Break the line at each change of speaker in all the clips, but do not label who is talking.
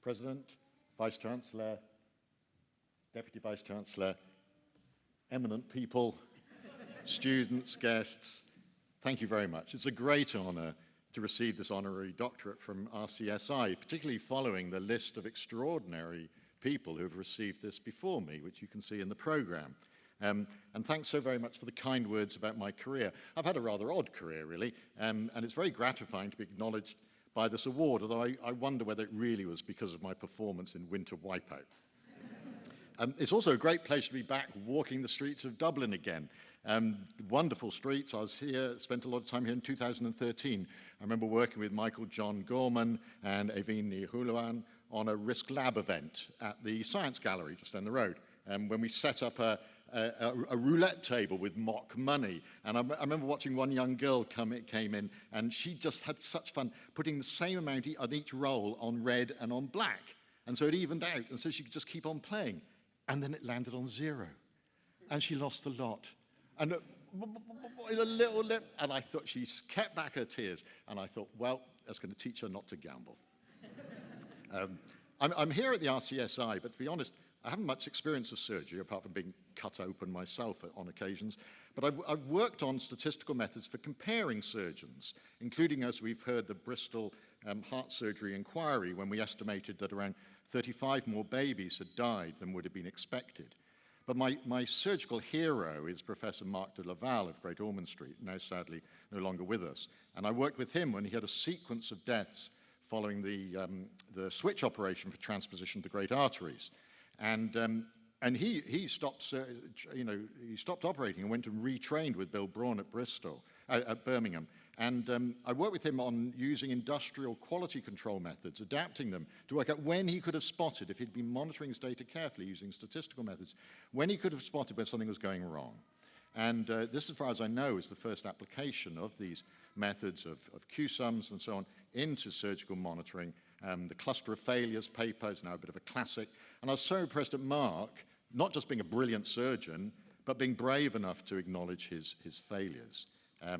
President, Vice-Chancellor, Deputy Vice-Chancellor, eminent people, students, guests, thank you very much. It's a great honor to receive this honorary doctorate from RCSI, particularly following the list of extraordinary people who have received this before me, which you can see in the program. And thanks so very much for the kind words about my career. I've had a rather odd career, really, and it's very gratifying to be acknowledged by this award, although I wonder whether it really was because of my performance in Winter Wipeout. It's also a great pleasure to be back walking the streets of Dublin again. Wonderful streets. I was here, spent a lot of time here in 2013. I remember working with Michael John Gorman and Evine Huluan on a Risk Lab event at the Science Gallery just down the road, when we set up a roulette table with mock money. And I remember watching one young girl came in, and she just had such fun putting the same amount on each roll on red and on black. And so it evened out, and so she could just keep on playing. And then it landed on 0. And she lost the lot. And in a little lip, and I thought she kept back her tears. And I thought, well, that's going to teach her not to gamble. I'm here at the RCSI, but to be honest, I haven't much experience of surgery, apart from being cut open myself on occasions. But I've worked on statistical methods for comparing surgeons, including, as we've heard, the Bristol heart surgery inquiry, when we estimated that around 35 more babies had died than would have been expected. But my surgical hero is Professor Mark de Laval of Great Ormond Street, now sadly no longer with us. And I worked with him when he had a sequence of deaths following the switch operation for transposition of the great arteries. And he stopped, he stopped operating and went and retrained with Bill Braun at Birmingham. And I worked with him on using industrial quality control methods, adapting them to work out when he could have spotted, if he'd been monitoring his data carefully using statistical methods, when he could have spotted when something was going wrong. And this, as far as I know, is the first application of these methods of Q-sums and so on into surgical monitoring. The cluster of failures paper is now a bit of a classic. And I was so impressed at Mark, not just being a brilliant surgeon, but being brave enough to acknowledge his failures. I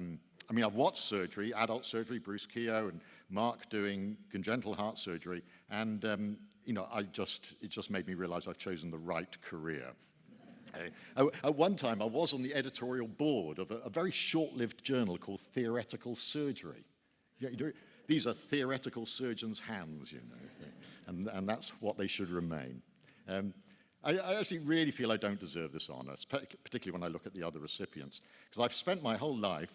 mean, I've watched surgery, adult surgery, Bruce Keogh and Mark doing congenital heart surgery, and it just made me realize I've chosen the right career. At one time, I was on the editorial board of a very short-lived journal called Theoretical Surgery. Yeah, these are theoretical surgeons' hands, and that's what they should remain. I actually really feel I don't deserve this honor, particularly when I look at the other recipients, because I've spent my whole life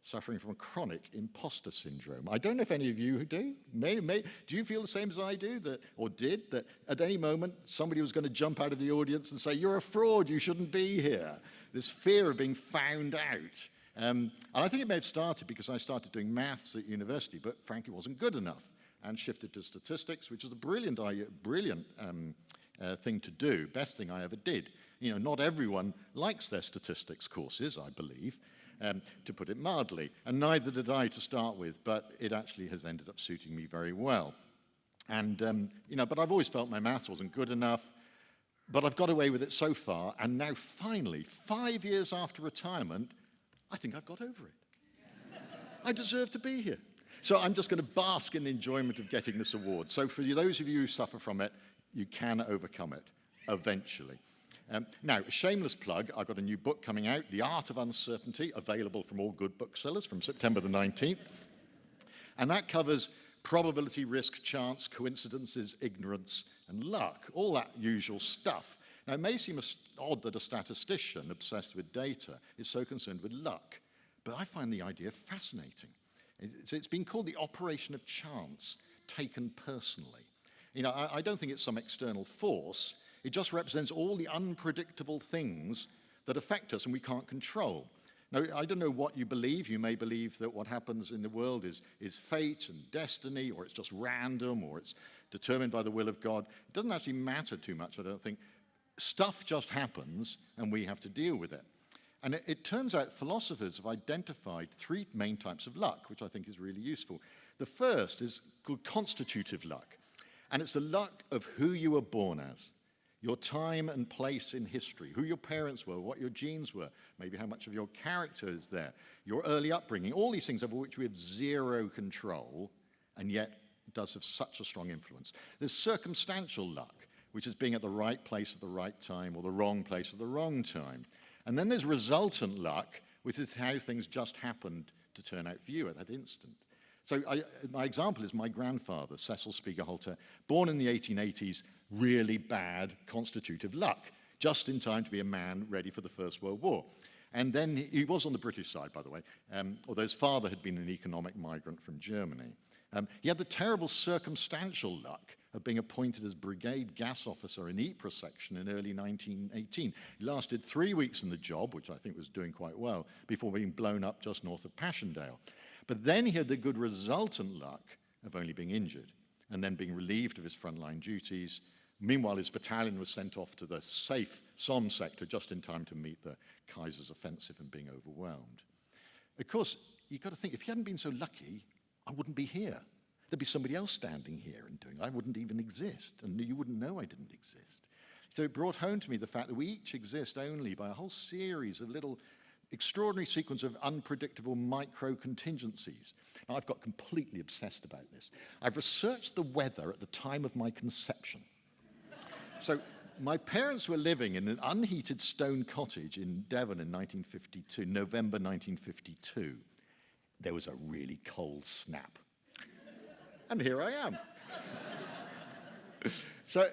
suffering from chronic imposter syndrome. I don't know if any of you do. Do you feel the same as I do, that at any moment somebody was going to jump out of the audience and say, "You're a fraud, you shouldn't be here"? This fear of being found out. And I think it may have started because I started doing maths at university, but frankly wasn't good enough, and shifted to statistics, which is a brilliant thing to do, best thing I ever did. Not everyone likes their statistics courses, I believe. To put it mildly, and neither did I to start with, but it actually has ended up suiting me very well. And, but I've always felt my maths wasn't good enough, but I've got away with it so far, and now finally, 5 years after retirement, I think I've got over it. I deserve to be here. So I'm just going to bask in the enjoyment of getting this award. So for those of you who suffer from it, you can overcome it, eventually. Now, a shameless plug, I've got a new book coming out, The Art of Uncertainty, available from all good booksellers from September the 19th. And that covers probability, risk, chance, coincidences, ignorance, and luck, all that usual stuff. Now, it may seem odd that a statistician obsessed with data is so concerned with luck, but I find the idea fascinating. It's been called the operation of chance, taken personally. I don't think it's some external force. It just represents all the unpredictable things that affect us and we can't control. Now, I don't know what you believe. You may believe that what happens in the world is fate and destiny, or it's just random, or it's determined by the will of God. It doesn't actually matter too much, I don't think. Stuff just happens, and we have to deal with it. And it turns out philosophers have identified 3 main types of luck, which I think is really useful. The first is called constitutive luck, and it's the luck of who you were born as. Your time and place in history, who your parents were, what your genes were, maybe how much of your character is there, your early upbringing, all these things over which we have zero control, and yet does have such a strong influence. There's circumstantial luck, which is being at the right place at the right time or the wrong place at the wrong time. And then there's resultant luck, which is how things just happened to turn out for you at that instant. So my example is my grandfather, Cecil Spiegelhalter, born in the 1880s, really bad constitutive luck, just in time to be a man ready for the First World War. And then he was on the British side, by the way, although his father had been an economic migrant from Germany. He had the terrible circumstantial luck of being appointed as brigade gas officer in Ypres section in early 1918. He lasted 3 weeks in the job, which I think was doing quite well, before being blown up just north of Passchendaele. But then he had the good resultant luck of only being injured and then being relieved of his frontline duties. Meanwhile, his battalion was sent off to the safe Somme sector just in time to meet the Kaiser's offensive and being overwhelmed. Of course, you've got to think, if he hadn't been so lucky, I wouldn't be here. There'd be somebody else standing here and doing it. I wouldn't even exist, and you wouldn't know I didn't exist. So it brought home to me the fact that we each exist only by a whole series of little extraordinary sequence of unpredictable micro-contingencies. Now, I've got completely obsessed about this. I've researched the weather at the time of my conception. So my parents were living in an unheated stone cottage in Devon in 1952, November 1952. There was a really cold snap. And here I am. So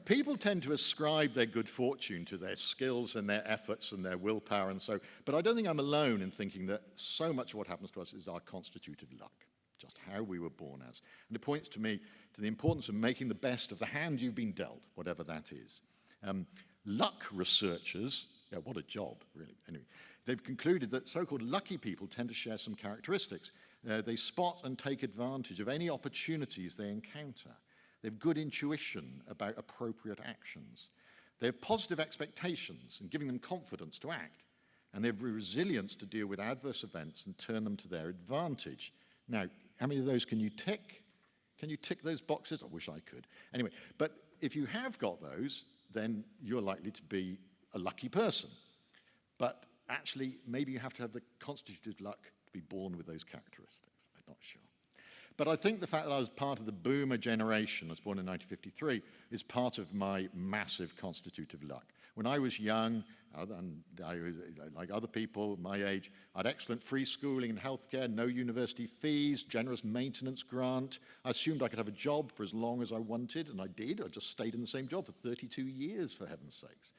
people tend to ascribe their good fortune to their skills and their efforts and their willpower and so, but I don't think I'm alone in thinking that so much of what happens to us is our constitutive luck, just how we were born as. And it points to me to the importance of making the best of the hand you've been dealt, whatever that is. Luck researchers, yeah, what a job, really. Anyway, they've concluded that so-called lucky people tend to share some characteristics. They spot and take advantage of any opportunities they encounter. They have good intuition about appropriate actions. They have positive expectations and giving them confidence to act. And they have resilience to deal with adverse events and turn them to their advantage. Now, how many of those can you tick? Can you tick those boxes? I wish I could. Anyway, but if you have got those, then you're likely to be a lucky person. But actually, maybe you have to have the constitutive luck to be born with those characteristics. I'm not sure. But I think the fact that I was part of the boomer generation, I was born in 1953, is part of my massive constitutive luck. When I was young, and like other people my age, I had excellent free schooling and healthcare, no university fees, generous maintenance grant. I assumed I could have a job for as long as I wanted, and I did. I just stayed in the same job for 32 years, for heaven's sakes.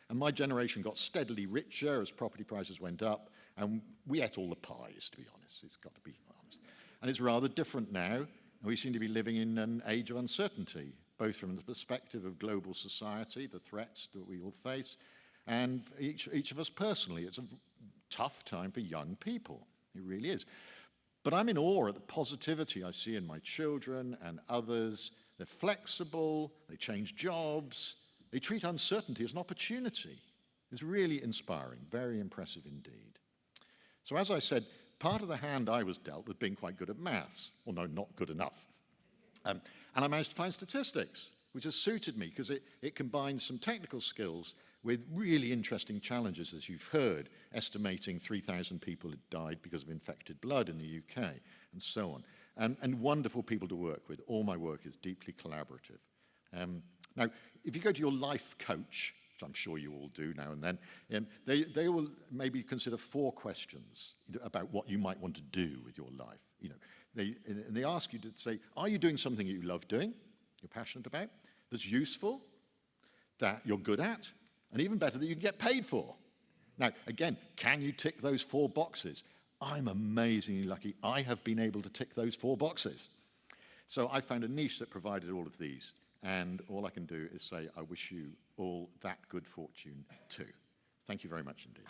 And my generation got steadily richer as property prices went up, and we ate all the pies, to be honest. It's got to be honest. And it's rather different now. We seem to be living in an age of uncertainty, both from the perspective of global society, the threats that we all face, and each of us personally. It's a tough time for young people. It really is. But I'm in awe at the positivity I see in my children and others. They're flexible, they change jobs, they treat uncertainty as an opportunity. It's really inspiring, very impressive indeed. So as I said, part of the hand I was dealt was being quite good at maths. Well, no, not good enough. And I managed to find statistics, which has suited me because it combines some technical skills with really interesting challenges, as you've heard, estimating 3,000 people had died because of infected blood in the UK, and so on. And wonderful people to work with. All my work is deeply collaborative. Now, if you go to your life coach, which I'm sure you all do now and then, they will maybe consider 4 questions about what you might want to do with your life. You know, they ask you to say, are you doing something that you love doing, you're passionate about, that's useful, that you're good at, and even better, that you can get paid for? Now, again, can you tick those 4 boxes? I'm amazingly lucky. I have been able to tick those 4 boxes. So I found a niche that provided all of these. And all I can do is say, I wish you all that good fortune too. Thank you very much indeed.